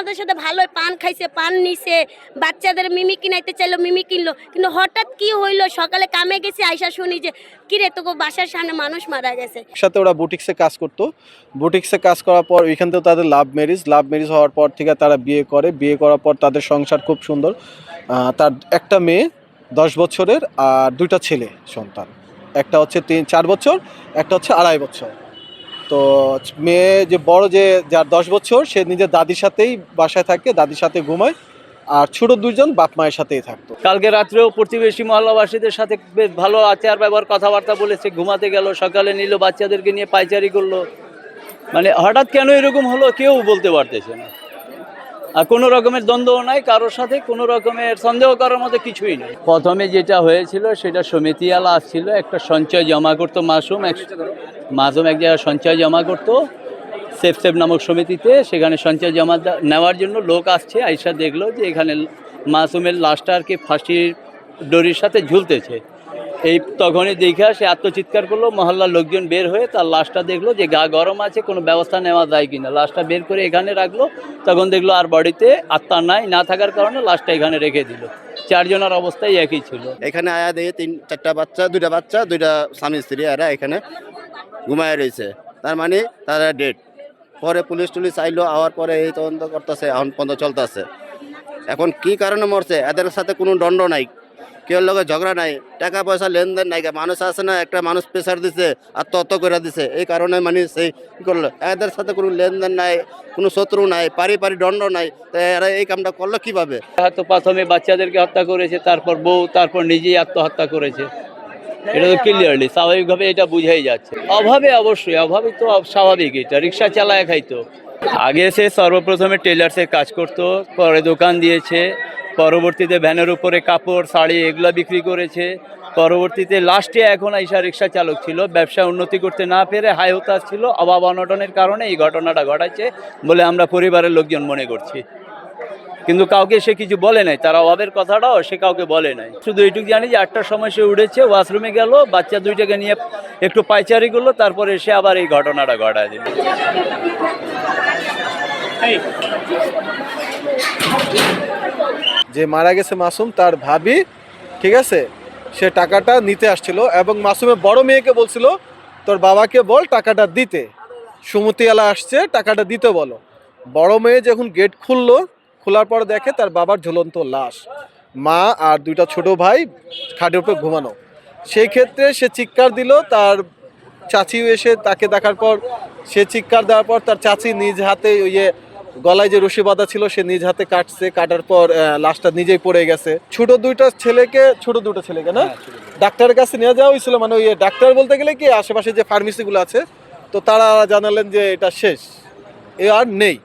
আমাদের সাথে ভালোই পান খাইছে, পান নিছে, বাচ্চাদের মিমি কিনাইতে চাইলো, মিমি কিনলো। কিন্তু হঠাৎ কি হইলো, সকালে কামে গেছি, আইসা শুনি যে কিরে তোকে বাসার সামনে মানুষ মারা গেছে। সাথে ওরা বুটিক্সে কাজ করতো। বুটিক্সে কাজ করার পর ওইখান থেকে তাদের লাভ ম্যারেজ হওয়ার পর থেকে তারা বিয়ে করে। বিয়ে করার পর তাদের সংসার খুব সুন্দর। তার একটা মেয়ে 10 বছরের আর 2টা ছেলে সন্তান। একটা হচ্ছে 4 বছর, একটা হচ্ছে 2.5 বছর। তো মেয়ে যে বড় যার 10 বছর, সে নিজের দাদির সাথেই বাসায় থাকে, দাদির সাথে ঘুমায়। আর ছোট 2জন বাপ মায়ের সাথেই থাকতো। কালকে রাত্রেও প্রতিবেশী মহল্লাবাসীদের সাথে বেশ ভালো আচার ব্যবহার কথাবার্তা বলেছে। ঘুমাতে গেল, সকালে নিল, বাচ্চাদেরকে নিয়ে পাইচারি করলো। মানে হঠাৎ কেন এরকম হলো কেউ বলতে পারতেছে না। আর কোনো রকমের দ্বন্দ্বও নাই কারোর সাথে, কোনো রকমের সন্দেহ করার মতো কিছুই নেই। প্রথমে যেটা হয়েছিল সেটা সমিতিওয়ালা আসছিল, একটা সঞ্চয় জমা করতো। মাসুম এক জায়গায় সঞ্চয় জমা করতো সেফ নামক সমিতিতে। সেখানে সঞ্চয় জমা নেওয়ার জন্য লোক আসছে, আইসা দেখলো যে এখানে মাসুমের লাশটা আর কি ফাঁসির দড়ির সাথে ঝুলতেছে। তখনই দেখে সে আত্মচিৎকার করলো। মহল্লার লোকজন বের হয়ে তার লাশটা দেখলো যে গা গরম আছে, কোনো ব্যবস্থা নেওয়া যায় কিনা। লাশটা বের করে এখানে রাখলো। তখন দেখলো আর বডিতে আত্মা না থাকার কারণে লাশটা এখানে রেখে দিল। 4 জনের অবস্থাই একই ছিল। এখানে আয়া দিয়ে 3-4টা বাচ্চা, 2টা স্বামী স্ত্রী এরা এখানে ঘুমায় রয়েছে। তার মানে তারা ডেড। পরে পুলিশ টুলিশ আইলো, আওয়ার পরে এই তদন্ত করতেছে, এখন পর্যন্ত চলতেছে। এখন কি কারণে মরছে, এদের সাথে কোনো দণ্ড নাই, কেউ লোকের ঝগড়া নাই, টাকা পয়সা লেনদেন নাই। মানুষ আছে না, একটা মানুষ প্রেশার দিছে, আত্মহত্যা করে দিছে, এই কারণে মানে সেই কী করলো। এদের সাথে কোনো লেনদেন নাই, কোনো শত্রু নাই, পারিবারিক দণ্ড নাই। তো এরা এই কামটা করলো কীভাবে? হয়তো প্রথমে বাচ্চাদেরকে হত্যা করেছে, তারপর বউ, তারপর নিজেই আত্মহত্যা করেছে। এটা তো ক্লিয়ারলি স্বাভাবিকভাবে এটা বুঝাই যাচ্ছে। অভাবে অবশ্যই, অভাবে তো স্বাভাবিক। এটা রিক্সা চালায় খাইতো। আগে সে সর্বপ্রথমে টেলার্সের কাজ করতো, পরে দোকান দিয়েছে, পরবর্তীতে ভ্যানের উপরে কাপড় শাড়ি এগুলো বিক্রি করেছে। পরবর্তীতে লাস্টে এখন আইসা রিক্সা চালক ছিল। ব্যবসা উন্নতি করতে না পেরে হাই হতাশ ছিল, অভাব অনটনের কারণে এই ঘটনাটা ঘটাচ্ছে বলে আমরা পরিবারের লোকজন মনে করছি। কিন্তু কাউকে সে কিছু বলে নাই, তার অভাবের কথাটাও সে কাউকে বলে নাই। শুধু এইটুকু জানি যে 8টার সময় সে উঠেছে, ওয়াশরুমে গেল, বাচ্চা 2টাকে নিয়ে একটু পাইচারি করলো, তারপরে সে আবার এই ঘটনাটা ঘটায় দিল। যে মারা গেছে মাসুম, তার ভাবি, ঠিক আছে, সে টাকাটা নিতে আসছিল এবং মাসুমের বড় মেয়েকে বলছিল তোর বাবাকে বল টাকাটা দিতে, সুমতিওয়ালা আসছে, টাকাটা দিতে বলো। বড় মেয়ে যখন গেট খোলার পর দেখে তার বাবার ঝুলন্ত লাশ, মা আর 2টা ছোট ভাই খাটের উপর ঘুমানো। সেই ক্ষেত্রে সে চিৎকার দিল। তার চাচিও এসে তাকে দেখার পর, সে চিৎকার দেওয়ার পর তার চাচি নিজ হাতে ওই গলায় যে রশি বাঁধা ছিল সে নিজ হাতে কাটছে। কাটার পর লাশটা নিজেই পড়ে গেছে। ছোট 2টা ছেলেকে না ডাক্তারের কাছে নিয়ে যাওয়া হয়েছিল। মানে ওই ডাক্তার বলতে গেলে কি, আশেপাশে যে ফার্মেসিগুলো আছে, তো তারা জানালেন যে এটা শেষ, এ আর নেই।